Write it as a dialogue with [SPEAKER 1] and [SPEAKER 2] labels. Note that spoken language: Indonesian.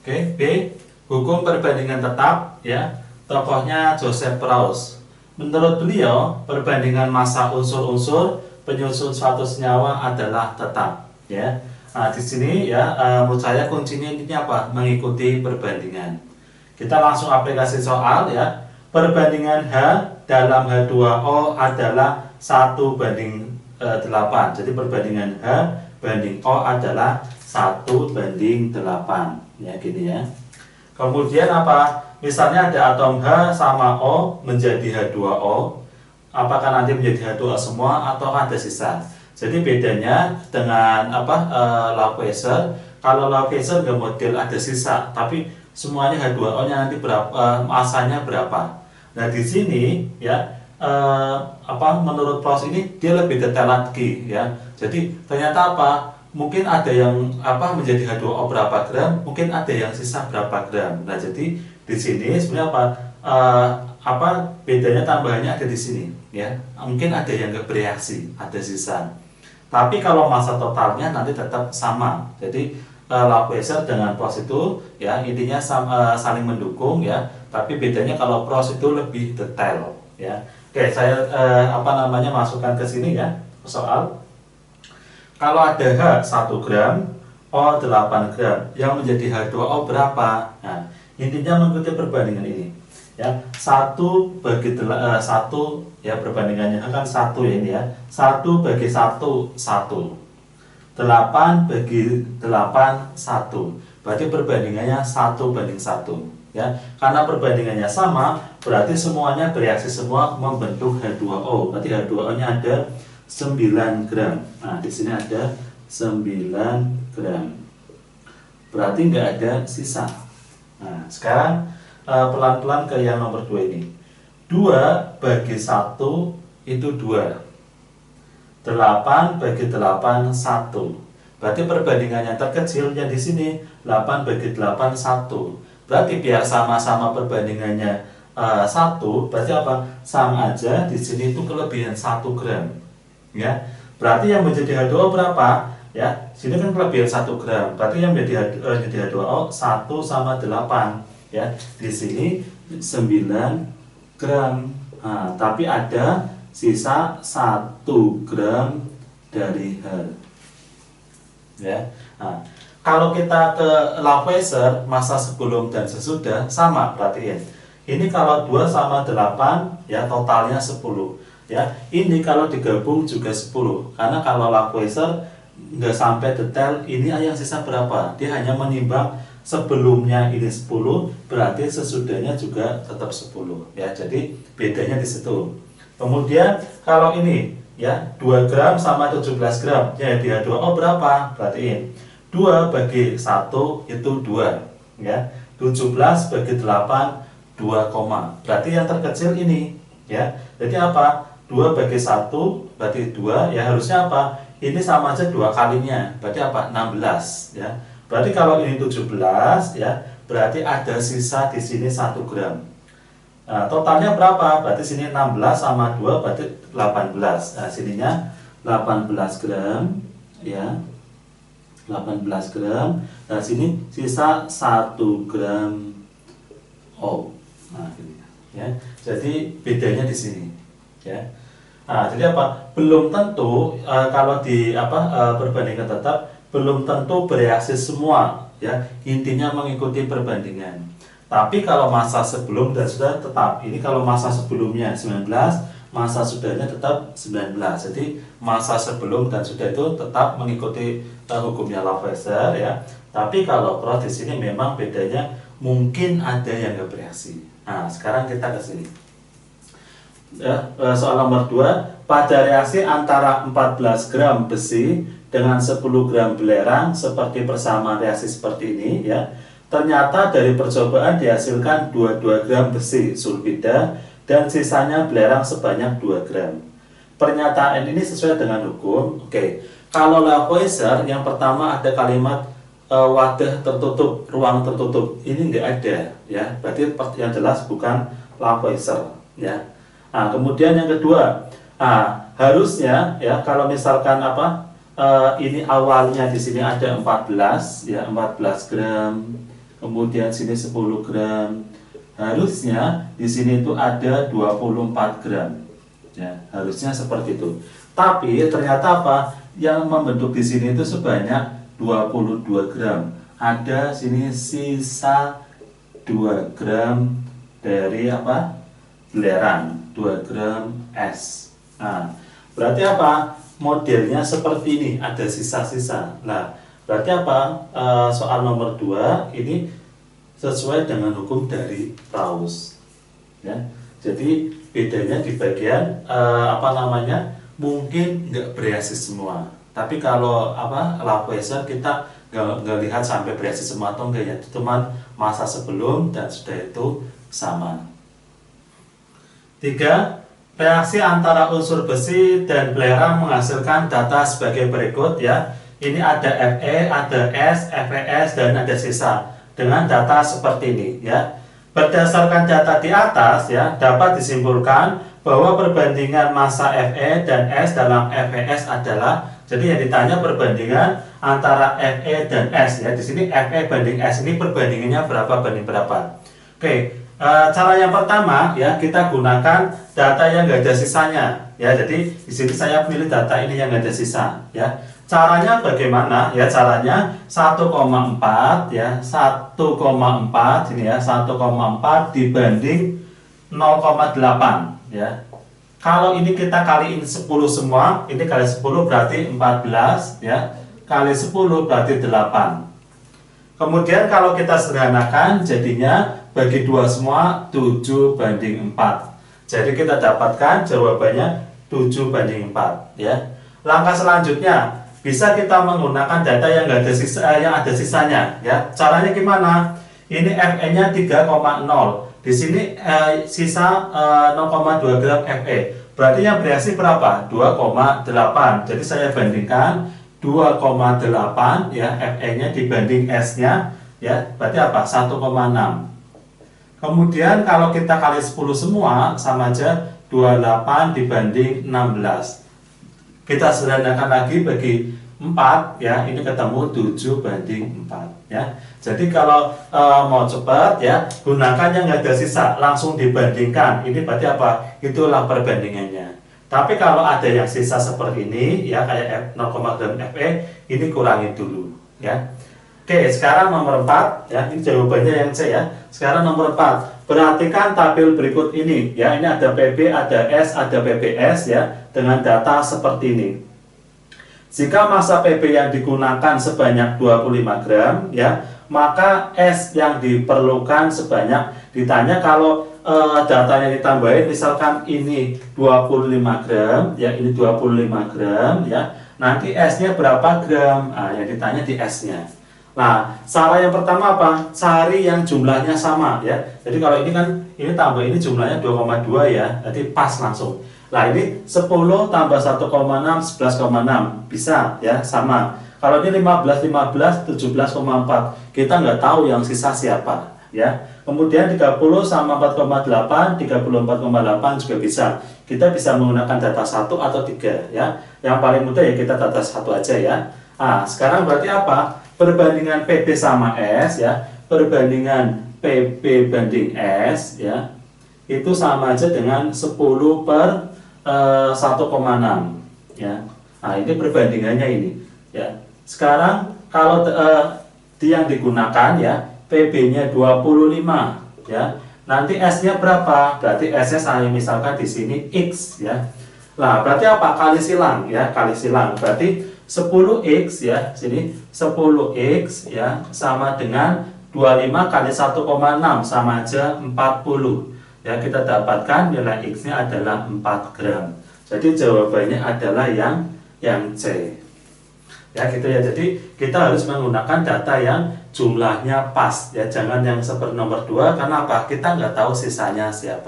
[SPEAKER 1] Oke, B. Hukum perbandingan tetap, ya. Tokohnya Joseph Proust. Menurut beliau, perbandingan massa unsur-unsur penyusun suatu senyawa adalah tetap, ya. Nah, di sini ya, menurut saya kuncinya ini apa? Mengikuti perbandingan. Kita langsung aplikasi soal ya. Perbandingan H dalam H2O adalah 1:8. Jadi perbandingan H banding O adalah 1:8. Ya, gini ya. Kemudian apa? Misalnya ada atom H sama O menjadi H2O. Apakah nanti menjadi H2O semua atau ada sisa? Jadi bedanya dengan Lavoisier, kalau Lavoisier nggak model ada sisa, tapi semuanya H2O-nya nanti berapa, masanya berapa. Nah di sini ya menurut Proust ini dia lebih detail lagi ya. Jadi ternyata mungkin ada yang menjadi H2O berapa gram, mungkin ada yang sisa berapa gram. Nah jadi di sini sebenarnya bedanya tambahannya ada di sini ya. Mungkin ada yang nggak bereaksi, ada sisa. Tapi kalau massa totalnya nanti tetap sama. Jadi Lavoisier dengan Proust itu ya intinya saling mendukung ya. Tapi bedanya kalau Proust itu lebih detail ya. Oke, saya masukkan ke sini ya soal. Kalau ada H 1 gram, O 8 gram, yang menjadi H2O berapa? Nah, intinya mengikuti perbandingan ini. Ya, 1 bagi 1 ya, perbandingannya kan 1 ya ini ya. 1 bagi 1 1. 8 bagi 8 1. Berarti perbandingannya 1:1 ya. Karena perbandingannya sama, berarti semuanya bereaksi semua membentuk H2O. Berarti H2O-nya ada 9 gram. Nah, di sini ada 9 gram. Berarti nggak ada sisa. Nah, sekarang pelan-pelan ke yang nomor 2 ini. 2 bagi 1 itu 2. 8 bagi 8 1. Berarti perbandingannya terkecilnya di sini 8 bagi 8 1. Berarti biar sama-sama perbandingannya 1, berarti sama aja di sini itu kelebihan 1 gram. Ya. Berarti yang menjadi H2O berapa? Ya, sini kan kelebihan 1 gram. Berarti yang menjadi H2O 1 sama 8. Ya, di sini 9 gram. Nah, tapi ada sisa 1 gram dari H. Ya. Nah, kalau kita ke Lavoisier, massa sebelum dan sesudah sama, perhatiin. Ini kalau 2 sama 8 ya totalnya 10. Ya, ini kalau digabung juga 10. Karena kalau Lavoisier nggak sampai detail ini yang sisa berapa. Dia hanya menimbang sebelumnya ini 10, berarti sesudahnya juga tetap 10 ya. Jadi bedanya di situ. Kemudian kalau ini ya 2 gram sama 17 gram, jadi H2O berapa? Berarti 2 bagi 1 itu 2 ya. 17 bagi 8 2, berarti yang terkecil ini ya. Jadi 2 bagi 1 berarti 2 ya, harusnya ini sama aja 2 kalinya, berarti 16 ya. Berarti kalau ini 17 ya, berarti ada sisa di sini 1 gram. Nah, totalnya berapa? Berarti sini 16 sama 2 berarti 18. Nah, sininya 18 gram ya. 18 gram. Nah, sini sisa 1 gram O. Nah, ini ya. Jadi bedanya di sini ya. Nah, jadi belum tentu kalau di perbandingan tetap belum tentu bereaksi semua ya. Intinya mengikuti perbandingan. Tapi kalau massa sebelum dan sudah tetap. Ini kalau massa sebelumnya 19, massa sudahnya tetap 19. Jadi massa sebelum dan sudah itu tetap mengikuti hukumnya Lavoisier ya. Tapi kalau Proust di sini memang bedanya mungkin ada yang nggak bereaksi. Nah, sekarang kita ke sini. Ya, soal nomor 2, pada reaksi antara 14 gram besi dengan 10 gram belerang seperti persamaan reaksi seperti ini ya. Ternyata dari percobaan dihasilkan 22 gram besi sulfida dan sisanya belerang sebanyak 2 gram. Pernyataan ini sesuai dengan hukum. Oke. Kalau Lavoisier yang pertama ada kalimat wadah tertutup, ruang tertutup. Ini enggak ada ya. Berarti yang jelas bukan Lavoisier ya. Nah, kemudian yang kedua, harusnya ya kalau misalkan ini awalnya di sini ada 14 ya, 14 gram. kemudian sini 10 gram. Harusnya di sini itu ada 24 gram. Ya, harusnya seperti itu. Tapi ternyata apa? Yang membentuk di sini itu sebanyak 22 gram. Ada sini sisa 2 gram dari apa? Belerang, 2 gram es. Nah, berarti apa? Modelnya seperti ini, ada sisa-sisa. Nah, berarti apa? Soal nomor 2 ini sesuai dengan hukum dari Raus. Ya. Jadi bedanya di bagian mungkin nggak bereaksi semua. Tapi kalau Lavoisier kita nggak lihat sampai bereaksi semua atau enggak ya, cuman masa sebelum dan sudah itu sama. 3. Reaksi antara unsur besi dan belerang menghasilkan data sebagai berikut ya. Ini ada Fe, ada S, FeS, dan ada sisa dengan data seperti ini ya. Berdasarkan data di atas ya, dapat disimpulkan bahwa perbandingan massa Fe dan S dalam FeS adalah, jadi yang ditanya perbandingan antara Fe dan S ya. Di sini Fe banding S ini perbandingannya berapa banding berapa. Oke. Cara yang pertama ya, kita gunakan data yang nggak ada sisanya ya. Jadi di sini saya pilih data ini yang nggak ada sisa ya. Caranya bagaimana ya? Caranya 1,4 ya, 1,4 ini ya, 1,4 dibanding 0,8 ya. Kalau ini kita kaliin 10 semua, ini kali 10 berarti 14 ya, kali 10 berarti 8. Kemudian kalau kita sederhanakan jadinya bagi 2 semua 7 banding 4. Jadi kita dapatkan jawabannya 7 banding 4 ya. Langkah selanjutnya bisa kita menggunakan data yang nggak ada yang ada sisanya ya. Caranya gimana? Ini Fe-nya 3,0. Di sini sisa 0,2 gram Fe. Berarti yang bereaksi berapa? 2,8. Jadi saya bandingkan 2,8 ya, Fe-nya dibanding S-nya ya. Berarti apa? 1,6. Kemudian kalau kita kali 10 semua sama aja 28 dibanding 16. Kita sederhanakan lagi bagi 4 ya, ini ketemu 7 banding 4 ya. Jadi kalau mau cepat ya, gunakan yang nggak ada sisa, langsung dibandingkan. Ini berarti apa? Itulah perbandingannya. Tapi kalau ada yang sisa seperti ini ya, kayak 0,0 gram Fe, ini kurangin dulu ya. Oke, sekarang nomor 4 ya, ini jawabannya yang C ya. Sekarang nomor 4. Perhatikan tabel berikut ini ya. Ini ada PB, ada S, ada PBS ya, dengan data seperti ini. Jika massa PB yang digunakan sebanyak 25 gram ya, maka S yang diperlukan sebanyak, ditanya kalau datanya ditambahin, misalkan ini 25 gram ya, ini 25 gram ya. Nanti S-nya berapa gram? Nah, yang ditanya di S-nya. Nah, cara yang pertama apa? Cari yang jumlahnya sama ya. Jadi kalau ini kan, ini tambah ini jumlahnya 2,2 ya. Jadi pas langsung. Nah, ini 10 tambah 1,6, 11,6. Bisa ya, sama. Kalau ini 15, 17,4. Kita nggak tahu yang sisa siapa ya. Kemudian 30 sama 4,8, 34,8 juga bisa. Kita bisa menggunakan data 1 atau 3 ya. Yang paling mudah ya kita data 1 aja ya. Nah, sekarang berarti apa? Perbandingan PB sama S ya, perbandingan PB banding S ya, itu sama aja dengan 10 per 1,6 ya. Nah, ini perbandingannya ini ya. Sekarang kalau yang digunakan ya, PB-nya 25 ya. Nanti S-nya berapa? Berarti S-nya saya misalkan di sini X ya. Nah, berarti apa? Kali silang ya, kali silang. Berarti 10x ya, sini 10x ya sama dengan 25 kali 1,6 sama aja 40. Ya, kita dapatkan nilai x-nya adalah 4 gram. Jadi jawabannya adalah yang C. Ya, gitu ya. Jadi kita harus menggunakan data yang jumlahnya pas ya, jangan yang seperti nomor 2 karena apa? Kita nggak tahu sisanya siapa.